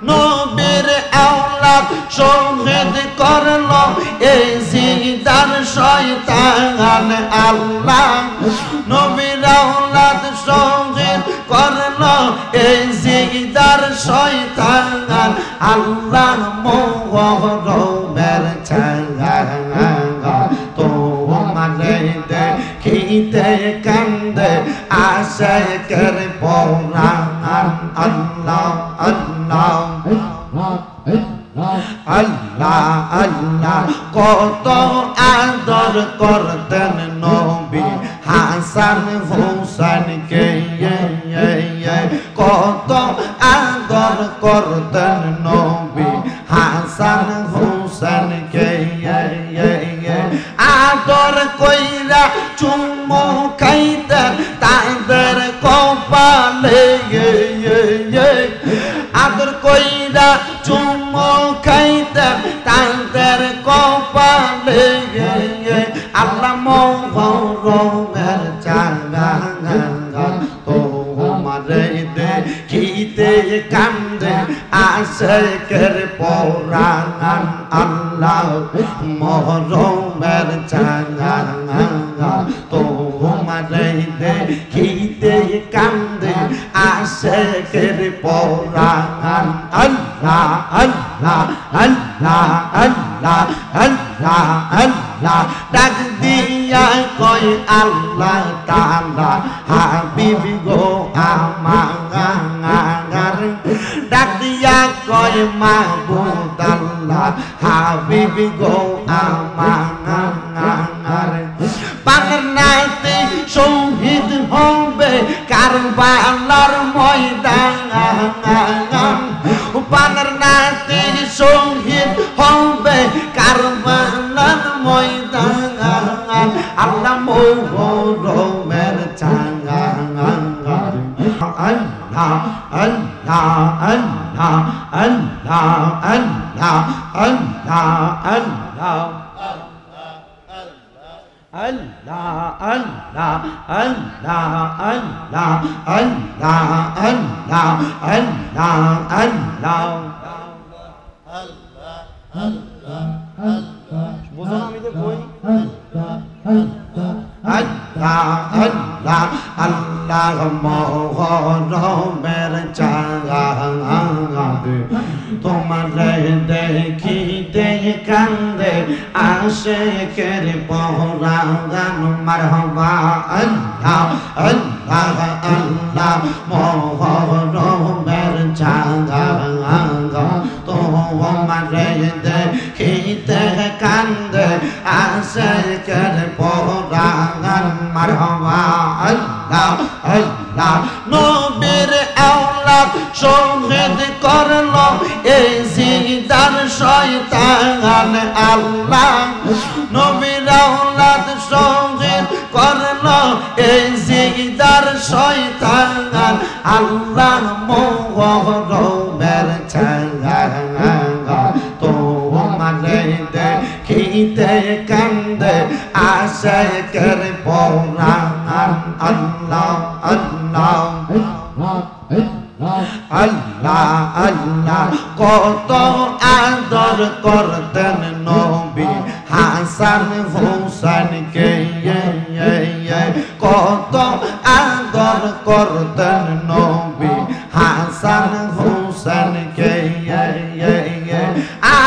নবীর আওলাদ শহীদ করলো এই জিদার শয়তান আল্লাহ নবীর আওলাদ শহীদ করলো এই জিদার শয়তান আল্লাহ মোহরমের ছায়া তোমারে দেখিতে কান্দে আশিকের পরাণ আল্লাহ আল্লাহ আল্লাহ আল্লাহ কত আদর করতেন নবী হাসান হুসাইনকে কত আদর করতেন নবী হাসান হুসাইনকে আদর কইরা চুম্মু খাইতেন তাদের কপালে আদর কইরা চুম্মু খাইতেন তাদের কপালে আল্লাহ মোহরমের চাঁদা তোমারে দেখিতে কান্দে আশিকের পরাণ আল্লাহ মোহরমের চাঁদা তোমারে দেখিতে কান্দে আশিকের পরাণ আল্লাহ আল্লাহ আল্লাহ আল্লাহ আল্লাহ আল্লাহ ডাক দিয়া কয় আল্লাহ তাআলা হাবিবি গো আমার ডাক দিয়া কয় মাবুদ আল্লাহ হাবিবি গো আমার পাগনাতে শহীদ হবে কারবালার ময়দান পাগনাতে শহীদ হবে কারবালার ময়দান আল্লাহ মোহরমের চাঁদা আল্লাহ আল্লাহ আল্লাহ আল্লাহ আল্লাহ আল্লাহ আল্লাহ Allah Allah Allah Allah Allah Allah Allah Allah বুঝুন আমি তো কই আল্লাহ আল্লাহ আল্লাহ মোহরমের চাঁদা তোমারে দেখিতে কান্দে আশিকের পরাণ মারহাবা আল্লাহ আল্লাহ আল্লাহ মোহরমের চাঁদা তোমারে দেখিতে কান্দে আশিকের পরাণ মারহাবা আল্লাহ আল্লাহ নবীর আওলাদ শহীদ করলো এই জিদার শয়তান আল্লাহ নবীর আওলাদ শহীদ করলো এই জিদার শয়তান আল্লাহ মোহরমের ছায়া তোমারে দেখিতে কান্দে আশিকের পরাণ আল্লাহ আল্লাহ আল্লাহ আল্লাহ কত আদর করতেন নবী হাসান হুসাইনকে কত আদর করতেন নবী হাসান হুসাইনকে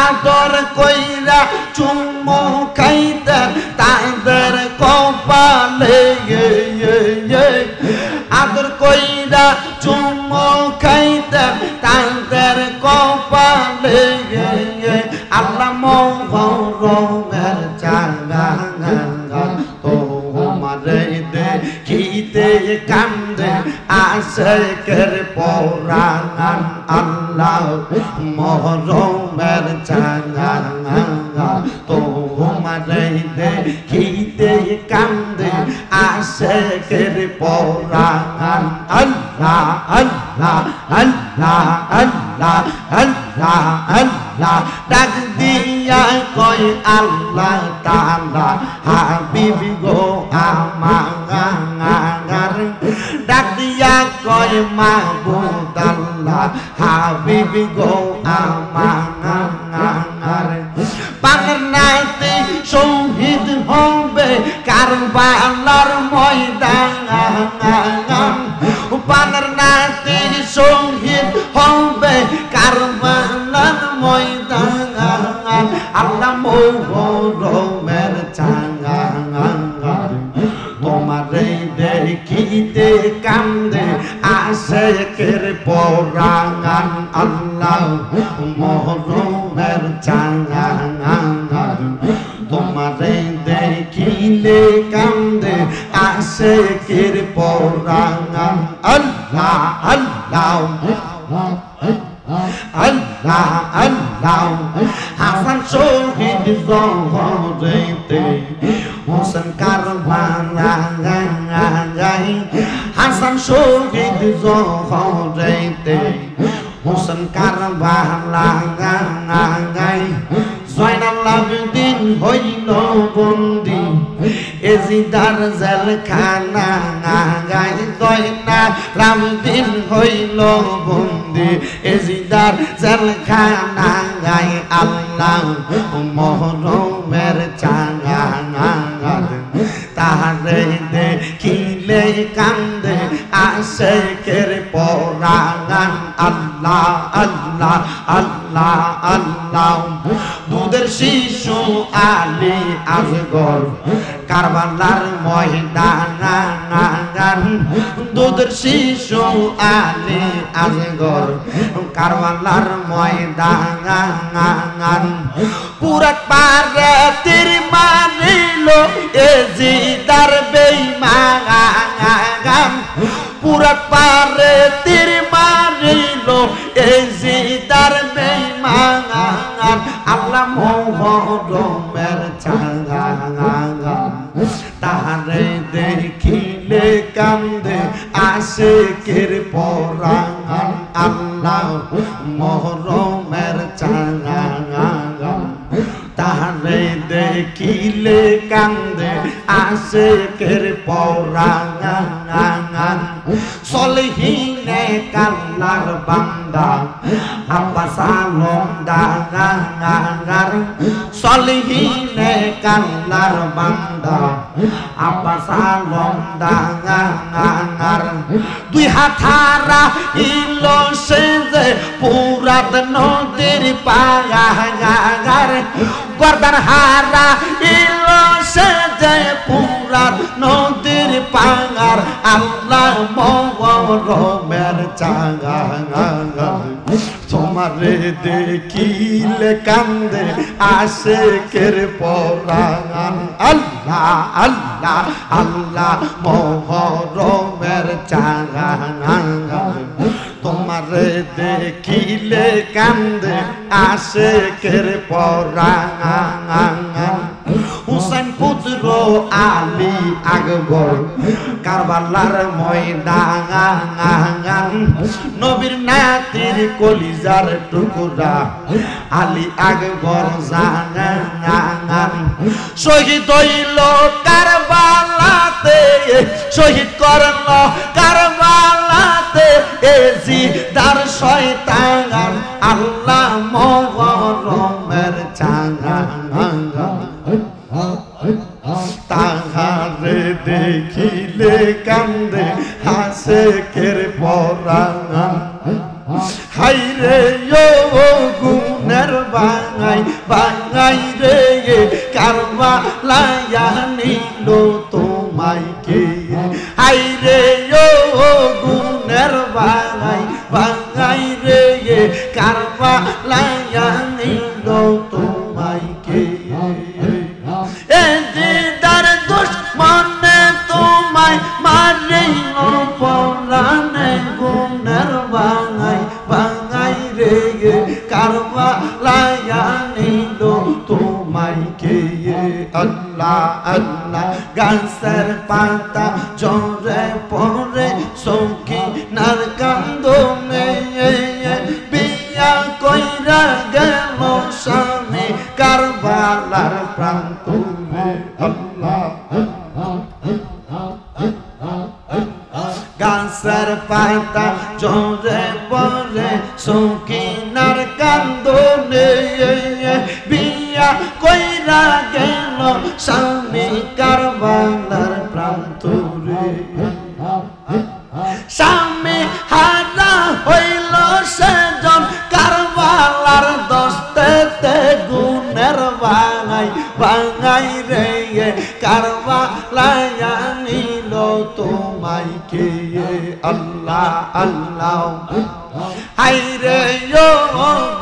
আদর কইরা চুম্মু খাইতেন তাদের কপালে আদর কইরা চুম্মু খাইতেন তাদের কপালে আল্লাহ মোহরমের চাঁদা তোমারে দেখিতে কান্দে আশিকের পরাণ আল্লাহ মোহরমের চাঁদা তোমারে দেখিতে কান্দে আশিকের পরাণ আল্লাহ আল্লাহ আল্লাহ আল্লাহ আল্লাহ আল্লাহ ডাক দিয়া কয় আল্লাহ তাআলা হাবিবি গো আমার ডাক দিয়া কয় মাহবুব আল্লাহ হাবিবি গো আমার পানের নাতে শহীদ হবে কারবালার ময়দান পানের নাতে শহীদ হবে কারবালার ময়দান আল্লাহ মোহরমের চাঙ্গা তোমারে দেখিতে কান্দে আশেকের পরাণ আল্লাহ মোহরমের চাঙ্গা তোমারে দেখিলে কান্দে আশেকের পরাণ আল্লাহ আল্লাহ আল্লাহ আল্লাহ হাসান শহীদ জহরেতে হোসেন কারবালা হাসান শহীদ জহরেতে হোসেন কারবালা জয়নাল আবেদিন হইল বন্দি এজিদার জেলখানা জয়নাল আবেদিন হইল বন্দি এজিদার জেলখানা আল্লাহ মোহরমের চাঙ্গা তাহারে দেখিলে কান্দে আশেকের পরাণ আল্লাহ আল্লাহ আল্লাহ আল্লাহ দুধের শিশু আলী আসগর কারবালার ময়দান দুধের শিশু আলী আসগর কারবালার ময়দান পুরা পারে তীর মারিল এজিদার বেঈমান পুরা পারে তীর মারিল এজিদার বেঈমান আল্লাহ মোহরমের চাঙ্গা তাহারে দেখিলে কান্দে আশেকের পরাণ আল্লাহ মোহরমের চাঙ্গা তাহারে দেখিলে কান্দে আশেকের পরাণ সলিহিনে কাল্লার বান্দা আব্বাস আলম দাগার সলিহিনে কাল্লার বান্দা আব্বাস আলম দাগার দুই হাতারা ইলো সে যে পুরাত নদীর পাগার গর্দান হারা ইলো সে যে পুরাত নদীর পাগার আল্লাহ মোহরমের চাঙ্গা তোমারে দেখিলে কান্দে আশেকের পরাণ আল্লাহ আল্লাহ আল্লাহ মোহরমের চাঙ্গা তোমারে দেখিলে কান্দে আশেকের পরাণ হুসেন পুত্র আলী আকবর কারবালার ময়দান নবীর নাতির কলিজার টুকরা আলী আকবর জানান শহীদ হইল কারবালাতে শহীদ করল কারবালাতে এজিদার শয়তান আল্লাহ মোহরমের চাঙ্গা তাহারে দেখিলে কান্দে আশেকের পরাণ হাইরে ও গুণের বাঙাই বাঙাই রে কারবালায়া নিল তোমায় কে হাইরে ও গুণের বাঙাই বাঙাই রে কারবালায়া নিল তোমায় কে এজিদার দুশ্মনে তোমায় মারিল পরাণে গুণের বাঙাই বাঙাই রে কারবালায়া নিল তোমায় কে আল্লাহ আল্লাহ গাছের পাতা ঝরে পড়ে সৌখী নার কান্দনে বিয়া কইরা গেল স্বামী কারবালার প্রান্তরে আল্লাহ গাছ কান্দনে বিয়া কইরা গেল স্বামী কারবালার প্রান্তরে স্বামী হারা হইল সেজন কারবালার দস্তেতে গুণের বাঙাই বাঙাই রে কারবালায় আনিল তোমায় কে আল্লাহ আল্লাহ হাইরে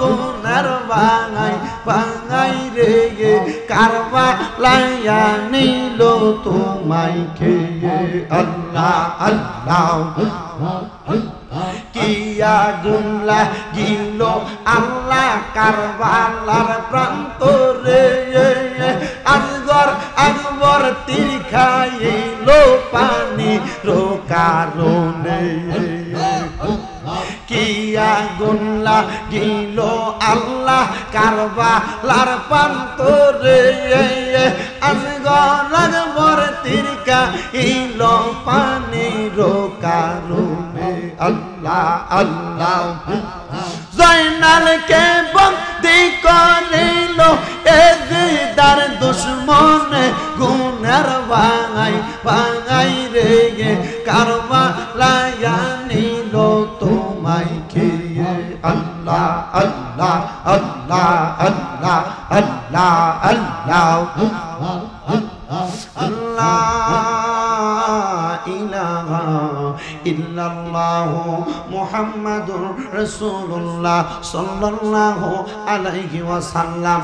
গুণের বাঙাই বাঙাই রে কারবালায় আনিল তোমায় কে আল্লাহ আল্লাহ কিয়া গুনলা গিল আল্লাহ কারবালার প্রান্তরে আকবর আকবর তীর খাইল পানি রোকারণে কিয়া গুনলা গিল আল্লাহ কারবালার প্রান্তরে আকবর আকবর তীর খাইল পানি রোকারণে আল্লাহ আল্লাহ জয়নালকে বন্দি করিল এজিদার দুশ্মনে গুণের বাঙাই বাঙাই রে কারবালায় আনিল তোমায় খেয়ে আল্লাহ আল্লাহ আল্লাহ আল্লাহ আল্লাহ আল্লাহ ইলাহা ইল্লাল্লাহু মুহাম্মাদুর রাসূলুল্লাহ সাল্লাল্লাহু আলাইহি ওয়াসাল্লাম।